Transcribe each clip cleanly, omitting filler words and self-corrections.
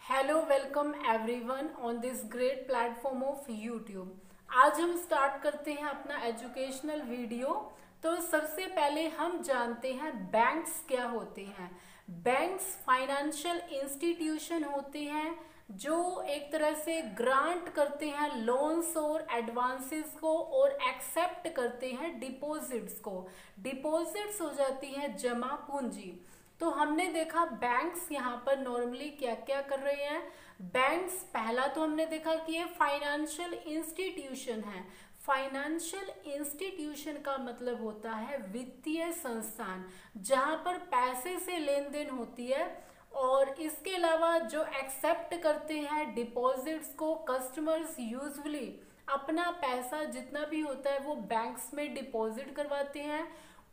Hello welcome everyone on this great platform of YouTube. आज हम start करते हैं अपना एजुकेशनल वीडियो। तो सबसे पहले हम जानते हैं बैंक्स क्या होते हैं। बैंक्स फाइनेंशियल इंस्टीट्यूशन होते हैं जो एक तरह से ग्रांट करते हैं लोन्स और एडवांसेस को और एक्सेप्ट करते हैं डिपॉजिट्स को। डिपॉजिट्स हो जाती है जमा पूंजी। तो हमने देखा बैंक्स यहाँ पर नॉर्मली क्या क्या कर रहे हैं। बैंक्स पहला तो हमने देखा कि ये फाइनेंशियल इंस्टीट्यूशन है। फाइनेंशियल इंस्टीट्यूशन का मतलब होता है वित्तीय संस्थान जहाँ पर पैसे से लेन देन होती है और इसके अलावा जो एक्सेप्ट करते हैं डिपॉजिट्स को। कस्टमर्स यूजुअली अपना पैसा जितना भी होता है वो बैंक्स में डिपॉजिट करवाते हैं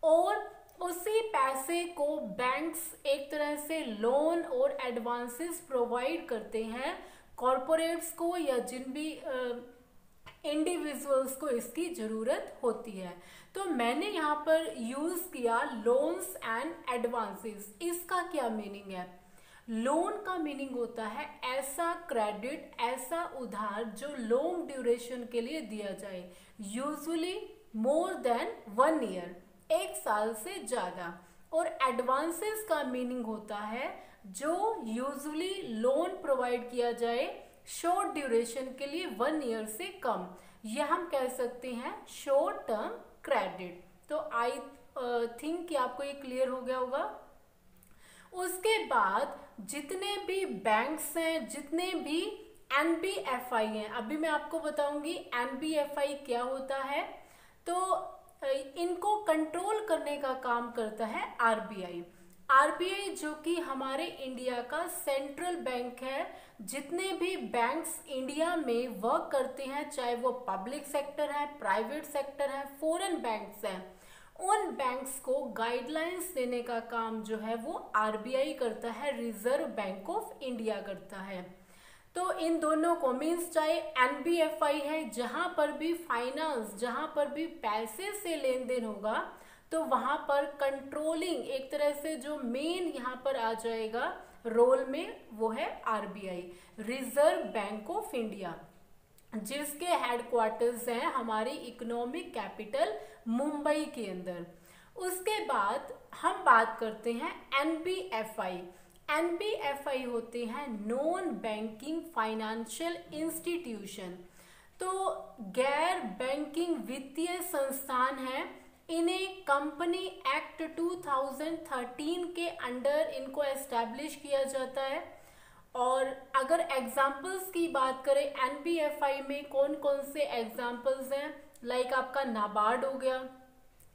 और उसी पैसे को बैंक्स एक तरह से लोन और एडवांसेस प्रोवाइड करते हैं कॉरपोरेट्स को या जिन भी इंडिविजुअल्स को इसकी ज़रूरत होती है। तो मैंने यहाँ पर यूज़ किया लोन्स एंड एडवांसेस। इसका क्या मीनिंग है? लोन का मीनिंग होता है ऐसा क्रेडिट, ऐसा उधार जो लॉन्ग ड्यूरेशन के लिए दिया जाए, यूजुअली मोर देन 1 ईयर, 1 साल से ज़्यादा। और एडवांसेस का मीनिंग होता है जो यूजुअली लोन प्रोवाइड किया जाए शॉर्ट ड्यूरेशन के लिए 1 ईयर से कम, यह हम कह सकते हैं शॉर्ट टर्म क्रेडिट। तो आई थिंक कि आपको ये क्लियर हो गया होगा। उसके बाद जितने भी बैंक्स हैं, जितने भी एनबीएफआई हैं, अभी मैं आपको बताऊंगी एनबीएफआई क्या होता है। तो इनको कंट्रोल करने का काम करता है आरबीआई। आरबीआई जो कि हमारे इंडिया का सेंट्रल बैंक है। जितने भी बैंक्स इंडिया में वर्क करते हैं, चाहे वो पब्लिक सेक्टर है, प्राइवेट सेक्टर है, फॉरेन बैंक्स हैं, उन बैंक्स को गाइडलाइंस देने का काम जो है वो आरबीआई करता है, रिजर्व बैंक ऑफ इंडिया करता है। तो इन दोनों को मीन्स चाहे एनबीएफआई है, जहां पर भी फाइनेंस, जहां पर भी पैसे से लेन देन होगा तो वहां पर कंट्रोलिंग एक तरह से जो मेन यहाँ पर आ जाएगा रोल में वो है RBI, reserve bank of India, जिसके हेडक्वार्टर्स हैं हमारी इकोनॉमिक कैपिटल मुंबई के अंदर। उसके बाद हम बात करते हैं एनबीएफआई। एनबीएफआई होते हैं नॉन बैंकिंग फाइनेंशियल इंस्टीट्यूशन। तो गैर बैंकिंग वित्तीय संस्थान है। इन्हें कंपनी एक्ट 2013 के अंडर इनको एस्टैब्लिश किया जाता है। और अगर एग्जाम्पल्स की बात करें एनबीएफआई में कौन कौन से एग्जाम्पल्स हैं, लाइक आपका नाबार्ड हो गया,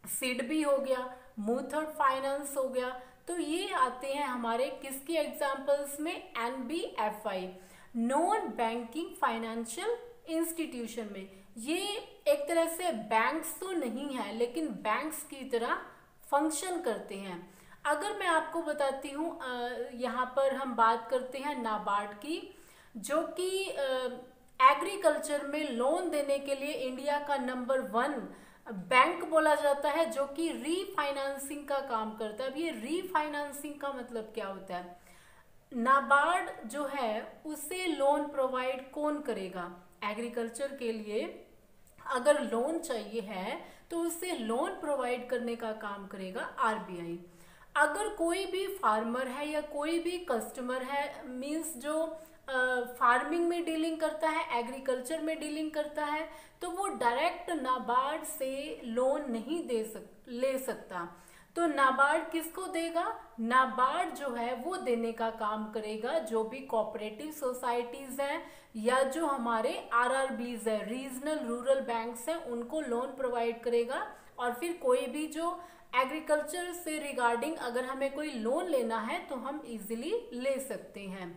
सिडबी हो गया, मुथूट फाइनेंस हो गया। तो ये आते हैं हमारे किसकी एग्जाम्पल्स में? एनबीएफआई, नॉन बैंकिंग फाइनेंशियल इंस्टीट्यूशन में। ये एक तरह से बैंक्स तो नहीं है लेकिन बैंक्स की तरह फंक्शन करते हैं। अगर मैं आपको बताती हूँ, यहाँ पर हम बात करते हैं नाबार्ड की, जो कि एग्रीकल्चर में लोन देने के लिए इंडिया का नंबर 1 बैंक बोला जाता है, जो कि रीफाइनेंसिंग का काम करता है। अब ये रीफाइनेंसिंग का मतलब क्या होता है? नाबार्ड जो है उसे लोन प्रोवाइड कौन करेगा? एग्रीकल्चर के लिए अगर लोन चाहिए है तो उसे लोन प्रोवाइड करने का काम करेगा आरबीआई। अगर कोई भी फार्मर है या कोई भी कस्टमर है, मींस जो फार्मिंग में डीलिंग करता है, एग्रीकल्चर में डीलिंग करता है, तो वो डायरेक्ट नाबार्ड से लोन नहीं ले सकता। तो नाबार्ड किसको देगा? नाबार्ड जो है वो देने का काम करेगा जो भी कोऑपरेटिव सोसाइटीज हैं या जो हमारे आरआरबीज है, रीजनल रूरल बैंक्स हैं, उनको लोन प्रोवाइड करेगा। और फिर कोई भी जो एग्रीकल्चर से रिगार्डिंग अगर हमें कोई लोन लेना है तो हम इजीली ले सकते हैं।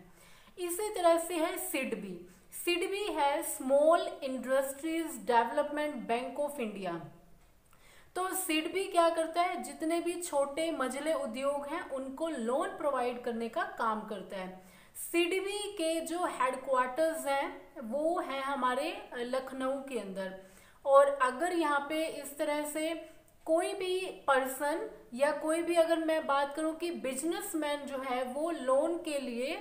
इसी तरह से है सिडबी। सिडबी है small industries development bank of India. तो सिडबी क्या करता है? जितने भी छोटे मझले उद्योग हैं उनको लोन प्रोवाइड करने का काम करता है। सिडबी के जो हेडक्वार्टर्स हैं वो है हमारे लखनऊ के अंदर। और अगर यहाँ पे इस तरह से कोई भी पर्सन या कोई भी, अगर मैं बात करूं कि बिजनेसमैन जो है वो लोन के लिए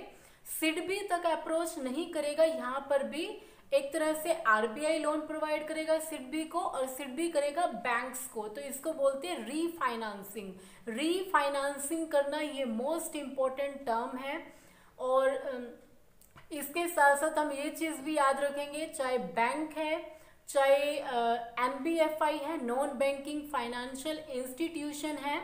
सिडबी तक अप्रोच नहीं करेगा, यहाँ पर भी एक तरह से आरबीआई लोन प्रोवाइड करेगा सिडबी को और सिडबी करेगा बैंक्स को। तो इसको बोलते हैं रीफाइनेंसिंग। रीफाइनेंसिंग करना ये मोस्ट इम्पोर्टेंट टर्म है। और इसके साथ साथ हम ये चीज भी याद रखेंगे, चाहे बैंक है, चाहे एनबीएफआई है, नॉन बैंकिंग फाइनेंशियल इंस्टीट्यूशन है,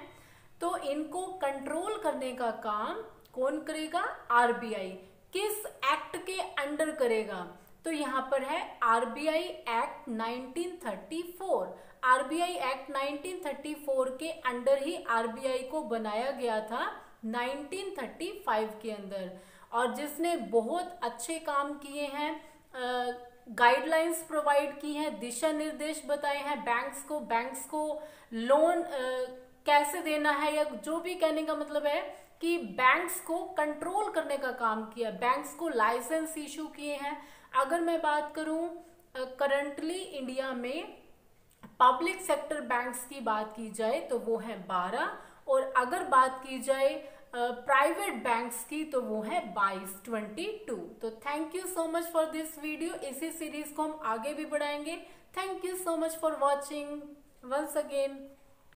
तो इनको कंट्रोल करने का काम कौन करेगा? आरबीआई। किस एक्ट के अंडर करेगा? तो यहाँ पर है आरबीआई एक्ट 1934। आरबीआई एक्ट 1934 के अंडर ही आरबीआई को बनाया गया था 1935 के अंदर। और जिसने बहुत अच्छे काम किए हैं, गाइडलाइंस प्रोवाइड की हैं, दिशा निर्देश बताए हैं बैंक्स को लोन कैसे देना है, या जो भी कहने का मतलब है कि बैंक्स को कंट्रोल करने का काम किया, बैंक्स को लाइसेंस इशू किए हैं। अगर मैं बात करूं करंटली इंडिया में पब्लिक सेक्टर बैंक्स की बात की जाए तो वो है 12, और अगर बात की जाए प्राइवेट बैंक्स की तो वो है 22। तो thank you so much for this video. इसी सीरीज को हम आगे भी बढ़ाएंगे। Thank you so much for watching once again.